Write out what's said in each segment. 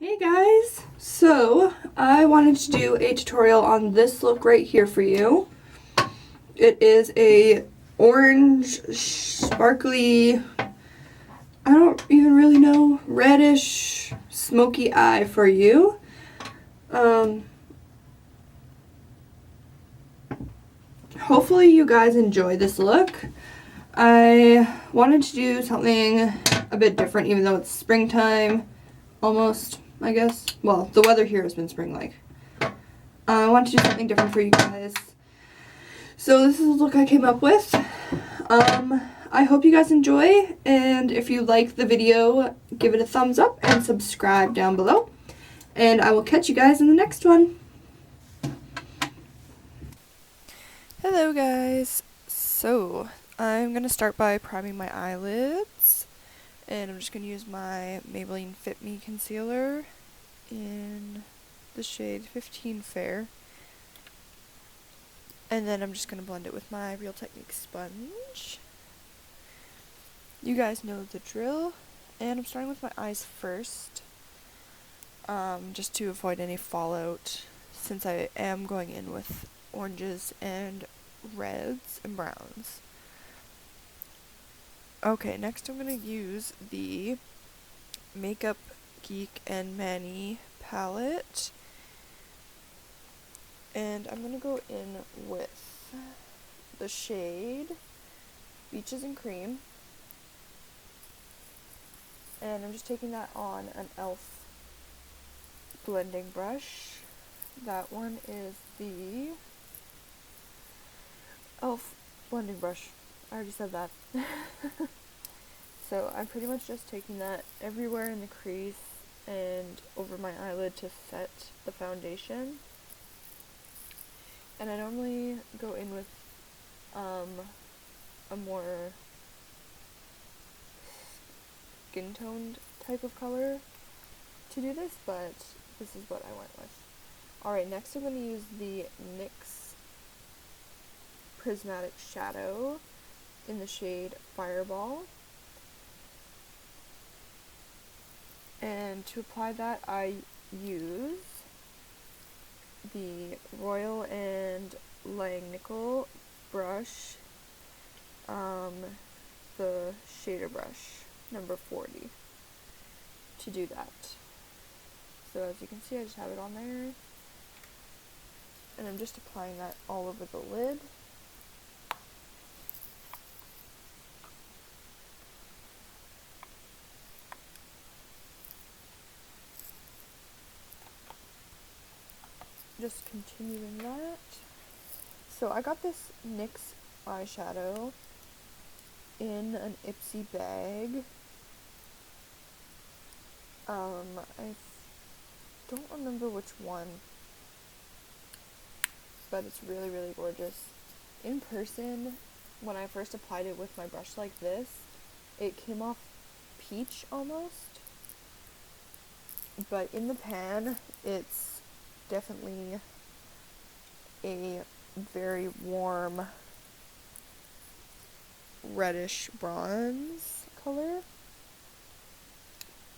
Hey guys! So, I wanted to do a tutorial on this look right here for you. It is a orange, sparkly, I don't even really know, reddish, smoky eye for you. Hopefully you guys enjoy this look. I wanted to do something a bit different even though it's springtime, almost, I guess. Well, the weather here has been spring-like. I want to do something different for you guys. So this is the look I came up with. I hope you guys enjoy, and if you like the video, give it a thumbs up and subscribe down below. And I will catch you guys in the next one. Hello guys! So, I'm going to start by priming my eyelids, and I'm just going to use my Maybelline Fit Me Concealer in the shade 15 Fair. And then I'm just going to blend it with my Real Technique sponge. You guys know the drill, and I'm starting with my eyes first, just to avoid any fallout, since I am going in with oranges and reds and browns. Okay, next I'm going to use the Makeupgeek and Manny palette, and I'm going to go in with the shade Beaches and Cream, and I'm just taking that on an e.l.f. blending brush. That one is the e.l.f. blending brush. I already said that. So I'm pretty much just taking that everywhere in the crease and over my eyelid to set the foundation. And I normally go in with a more skin toned type of color to do this, but this is what I went with. Alright, next I'm going to use the NYX Prismatic Shadow in the shade Fireball. And to apply that, I use the Royal and Langnickel brush, the shader brush, number 40, to do that. So as you can see, I just have it on there, and I'm just applying that all over the lid. Just continuing that. So I got this NYX eyeshadow in an Ipsy bag. I don't remember which one, but it's really, really gorgeous. In person, when I first applied it with my brush like this, it came off peach almost, but in the pan, it's definitely a very warm reddish bronze color.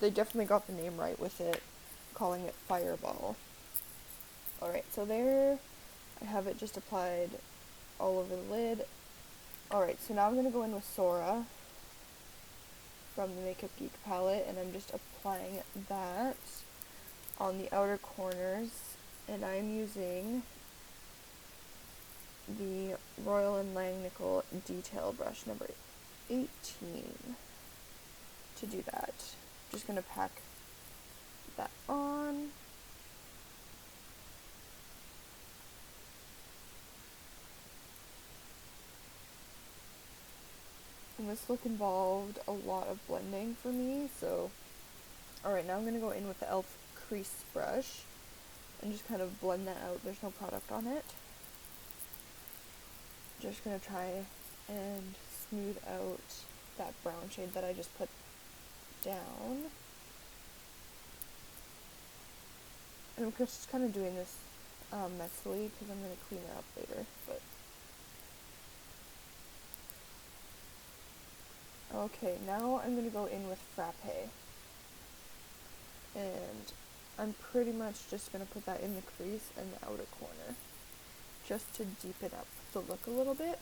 They definitely got the name right with it, calling it Fireball. Alright, so there I have it just applied all over the lid. Alright, so now I'm going to go in with Sora from the Makeupgeek palette, and I'm just applying that on the outer corners, and I'm using the Royal and Langnickel detail brush number 18 to do that. Just going to pack that on. And this look involved a lot of blending for me, so alright, now I'm going to go in with the e.l.f. crease brush and just kind of blend that out. There's no product on it. Just going to try and smooth out that brown shade that I just put down. And I'm just kind of doing this messily because I'm going to clean it up later. But okay, now I'm going to go in with Frappe. And I'm pretty much just going to put that in the crease and the outer corner, just to deepen up the look a little bit.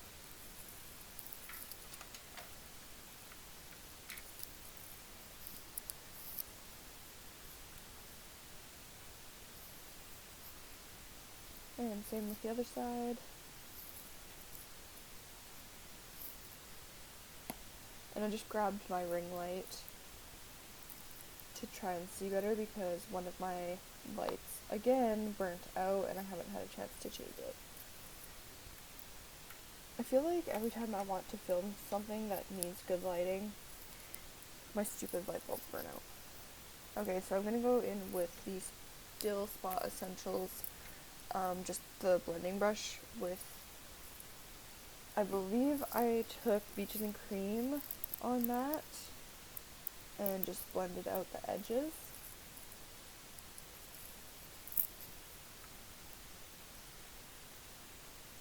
And same with the other side. And I just grabbed my ring light to try and see better because one of my lights, again, burnt out and I haven't had a chance to change it. I feel like every time I want to film something that needs good lighting, my stupid light bulbs burn out. Okay, so I'm going to go in with the Still Spot Essentials, just the blending brush with, I believe I took Beaches and Cream on that and just blended out the edges.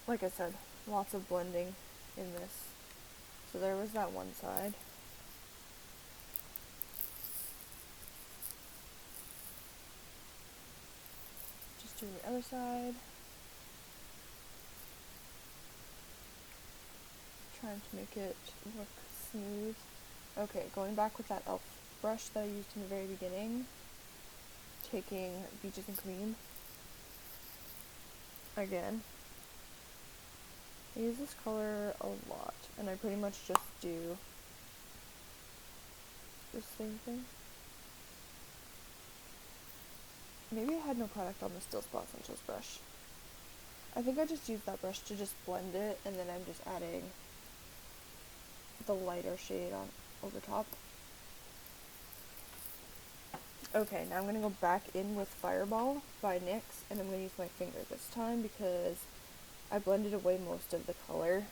Like I said, lots of blending in this. So there was that one side. Just doing the other side. Trying to make it look smooth. Okay, going back with that e.l.f. brush that I used in the very beginning. Taking Beaches and Cream. Again. I use this color a lot, and I pretty much just do the same thing. Maybe I had no product on the Still Spot Essentials brush. I think I just used that brush to just blend it, and then I'm just adding the lighter shade on over top. Okay, now I'm going to go back in with Fireball by NYX, and I'm going to use my finger this time because I blended away most of the color,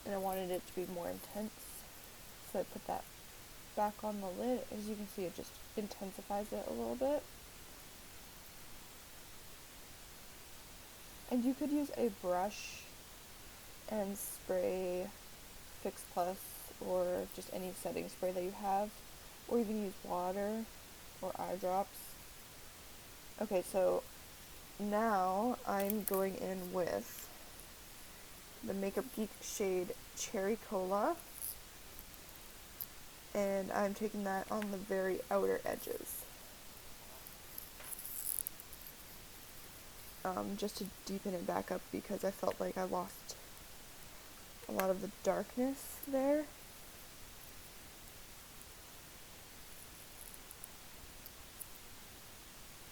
and I wanted it to be more intense, so I put that back on the lid. As you can see, it just intensifies it a little bit. And you could use a brush and spray Fix Plus or just any setting spray that you have, or even use water or eye drops. Okay, so now I'm going in with the Makeupgeek shade Cherry Cola, and I'm taking that on the very outer edges. Just to deepen it back up because I felt like I lost a lot of the darkness there.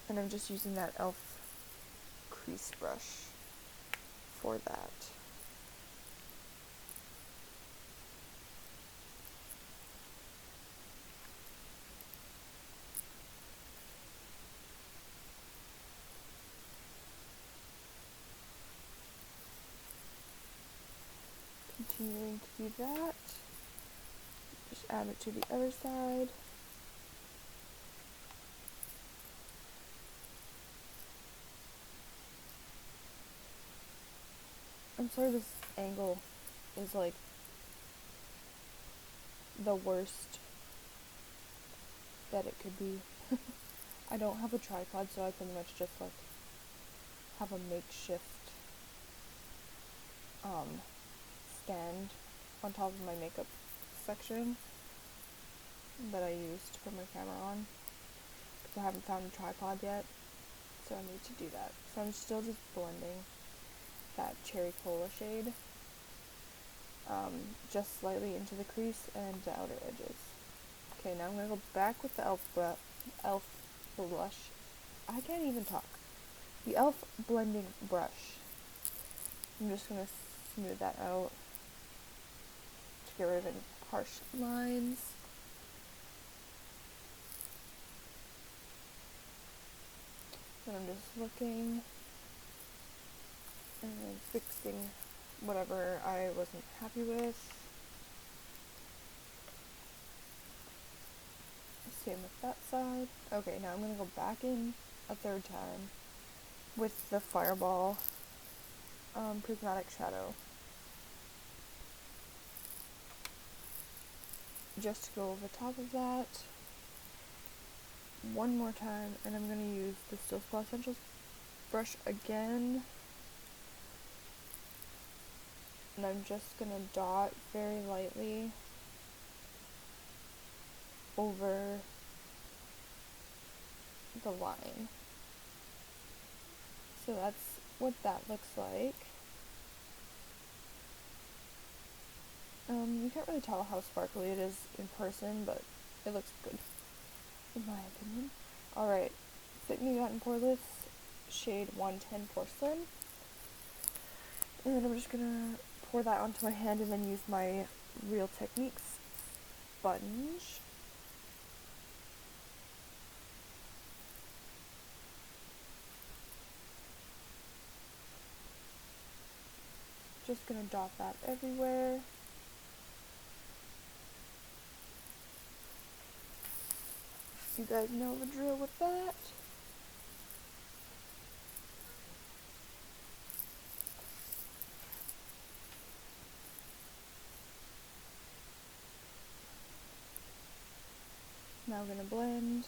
And I'm just using that e.l.f. crease brush for that. Continuing to do that. Just add it to the other side. I'm sorry this angle is like the worst that it could be. I don't have a tripod, so I pretty much just like have a makeshift stand on top of my makeup section that I used to put my camera on because I haven't found a tripod yet, so I need to do that. So I'm still just blending that Cherry Cola shade just slightly into the crease and the outer edges. Okay, now I'm going to go back with the e.l.f. blush. I can't even talk. The e.l.f. blending brush. I'm just going to smooth that out to get rid of any harsh lines. Then I'm just looking and fixing whatever I wasn't happy with. Same with that side. Okay, now I'm going to go back in a third time with the Fireball prismatic shadow. Just to go over top of that. one more time, and I'm going to use the Still Spa Essentials brush again. And I'm just going to dot very lightly over the line. So that's what that looks like. You can't really tell how sparkly it is in person, but it looks good, in my opinion. Alright, Fit Me Matte and Poreless, shade 110 Porcelain. And then I'm just gonna pour that onto my hand and then use my Real Techniques sponge. Just gonna dot that everywhere. You guys know the drill with that. Now we're gonna blend.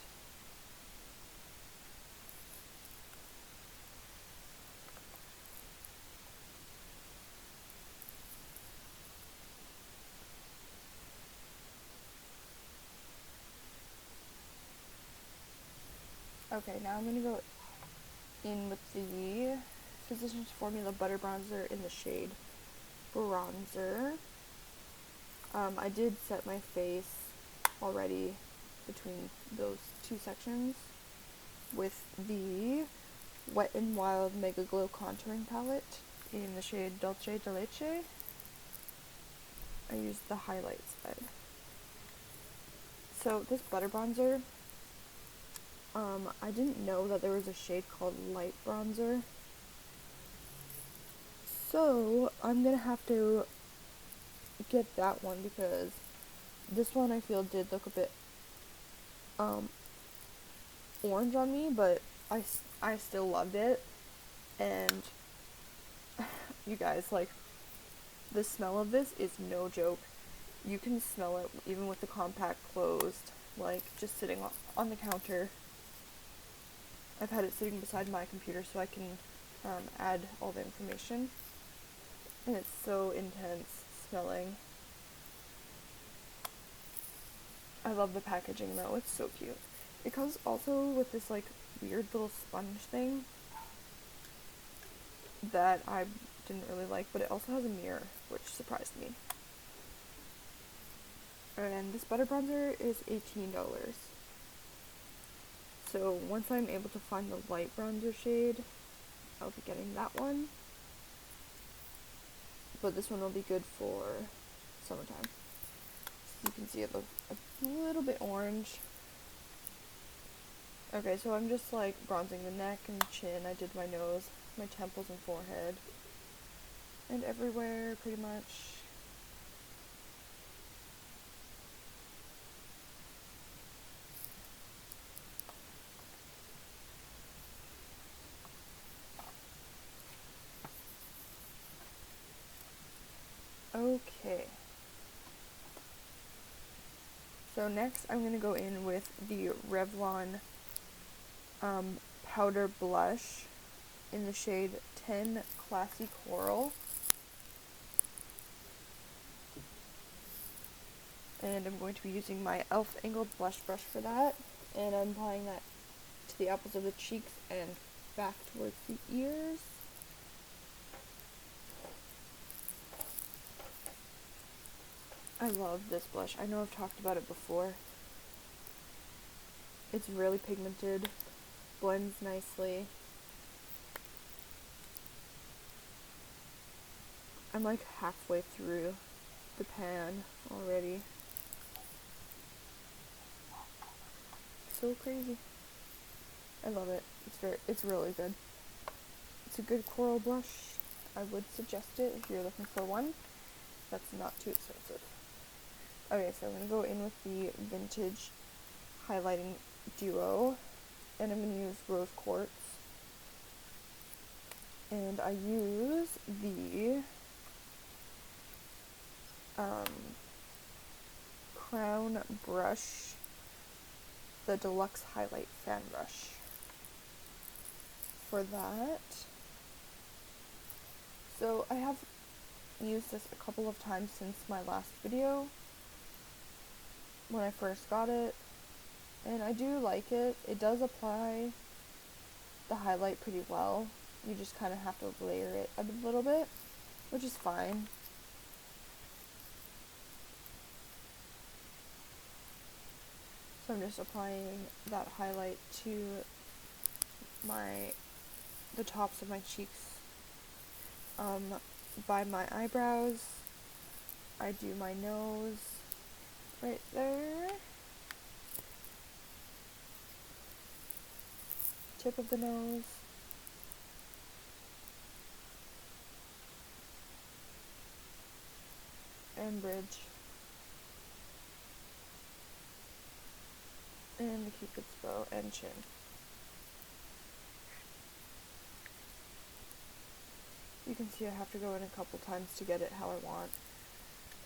Okay, now I'm going to go in with the Physicians Formula Butter Bronzer in the shade Bronzer. I did set my face already between those two sections with the Wet n Wild Megaglo Contouring Palette in the shade Dulce de Leche. I used the highlight side. So this butter bronzer, I didn't know that there was a shade called light bronzer. So I'm gonna have to get that one because this one I feel did look a bit orange on me, but I still loved it. And you guys, like, the smell of this is no joke. You can smell it even with the compact closed, like just sitting on the counter. I've had it sitting beside my computer so I can add all the information. And it's so intense smelling. I love the packaging though, it's so cute. It comes also with this like weird little sponge thing that I didn't really like, but it also has a mirror, which surprised me. And this butter bronzer is $18. So once I'm able to find the light bronzer shade, I'll be getting that one. But this one will be good for summertime. So you can see it looks a little bit orange. Okay, so I'm just like bronzing the neck and chin. I did my nose, my temples and forehead, and everywhere pretty much. Okay. So next I'm going to go in with the Revlon powder blush in the shade 10 Classy Coral. And I'm going to be using my e.l.f. angled blush brush for that. And I'm applying that to the apples of the cheeks and back towards the ears. I love this blush. I know I've talked about it before. It's really pigmented, blends nicely. I'm like halfway through the pan already. So crazy. I love it. It's really good. It's a good coral blush. I would suggest it if you're looking for one that's not too expensive. Okay, so I'm going to go in with the Vintage Highlighting Duo, and I'm going to use Rose Quartz. And I use the Crown brush the Deluxe Highlight Fan Brush for that. So I have used this a couple of times since my last video when I first got it, and I do like it. It does apply the highlight pretty well. You just kind of have to layer it a little bit, which is fine. So I'm just applying that highlight to the tops of my cheeks, by my eyebrows. I do my nose right there, tip of the nose, and bridge, and the cupid's bow and chin. You can see I have to go in a couple times to get it how I want.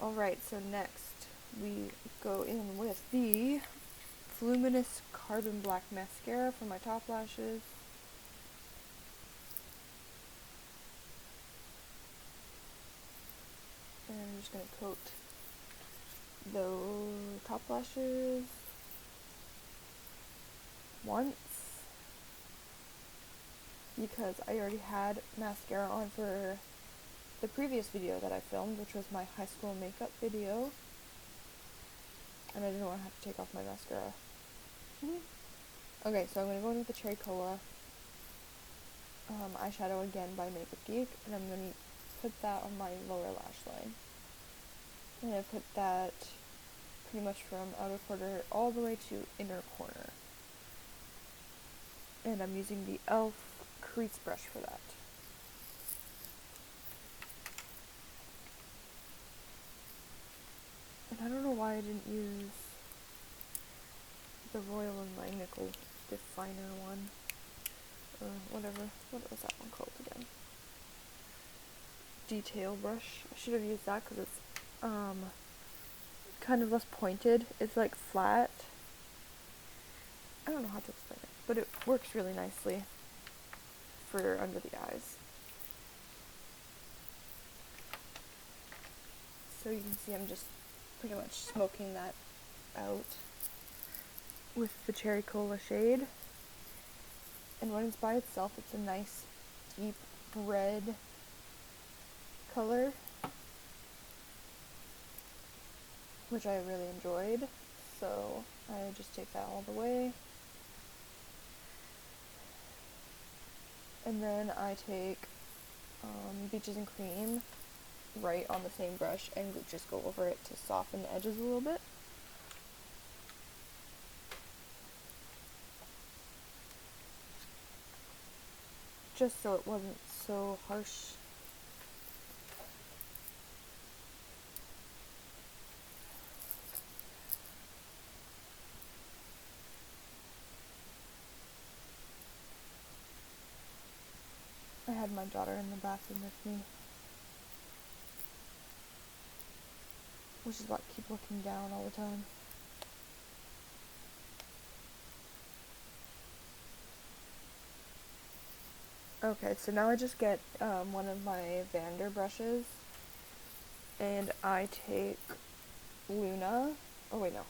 Alright, so next we go in with the Voluminous Carbon Black Mascara for my top lashes. And I'm just going to coat the top lashes once, because I already had mascara on for the previous video that I filmed, which was my high school makeup video, and I didn't want to have to take off my mascara. Okay, so I'm going to go in with the Cherry Cola eyeshadow again by Makeupgeek, and I'm going to put that on my lower lash line. And I put that pretty much from outer corner all the way to inner corner. And I'm using the e.l.f. crease brush for that. And I don't know why I didn't use the Royal and Nickel definer one, or whatever. What was that one called again? Detail brush. I should have used that because it's kind of less pointed. It's like flat. I don't know how to explain it, but it works really nicely for under the eyes. So you can see I'm just pretty much smoking that out with the Cherry Cola shade. And when it's by itself, it's a nice deep red color, which I really enjoyed. So I just take that all the way. And then I take Beaches and Cream right on the same brush and just go over it to soften the edges a little bit. Just so it wasn't so harsh. I had my daughter in the bathroom with me, which is why I keep looking down all the time. Okay, so now I just get one of my Vander brushes, and I take Luna, oh wait, no.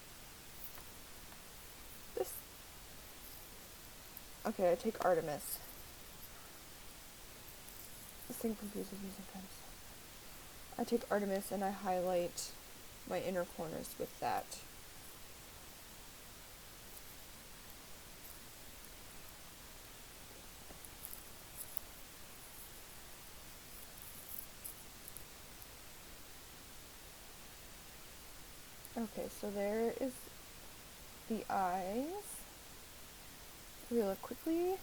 Okay, I take Artemis. This thing confuses me sometimes. I take Artemis and I highlight my inner corners with that. Okay, so there is the eyes really quickly.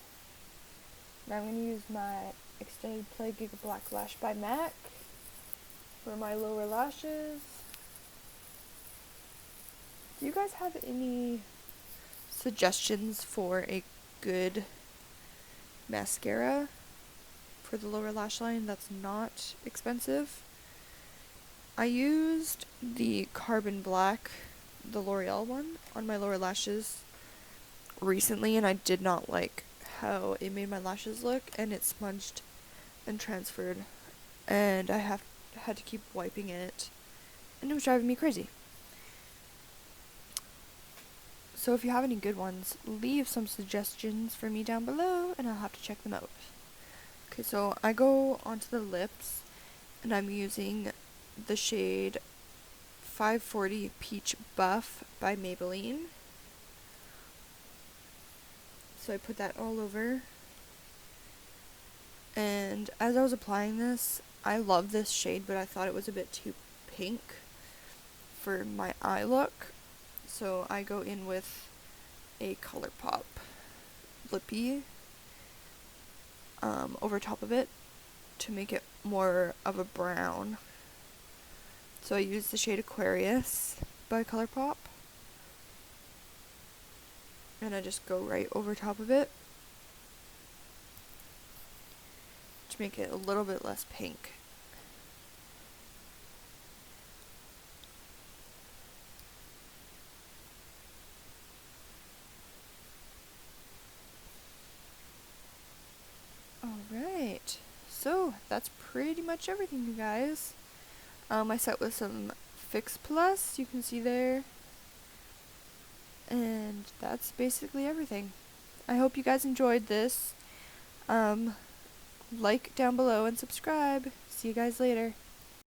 Now I'm going to use my Extended Play Gigablack Lash by MAC for my lower lashes. Do you guys have any suggestions for a good mascara for the lower lash line that's not expensive? I used the Carbon Black, the L'Oreal one, on my lower lashes recently, and I did not like how it made my lashes look, and it smudged and transferred, and I had to keep wiping it, and it was driving me crazy. So if you have any good ones, leave some suggestions for me down below, and I'll have to check them out. Okay, so I go onto the lips, and I'm using the shade 540 Peach Buff by Maybelline. So I put that all over. And as I was applying this, I love this shade, but I thought it was a bit too pink for my eye look. So I go in with a Colourpop lippie over top of it to make it more of a brown. So I use the shade Aquarius by Colourpop, and I just go right over top of it to make it a little bit less pink. Alright, so that's pretty much everything, you guys. I set with some Fix Plus, you can see there. And that's basically everything. I hope you guys enjoyed this. Like down below and subscribe. See you guys later.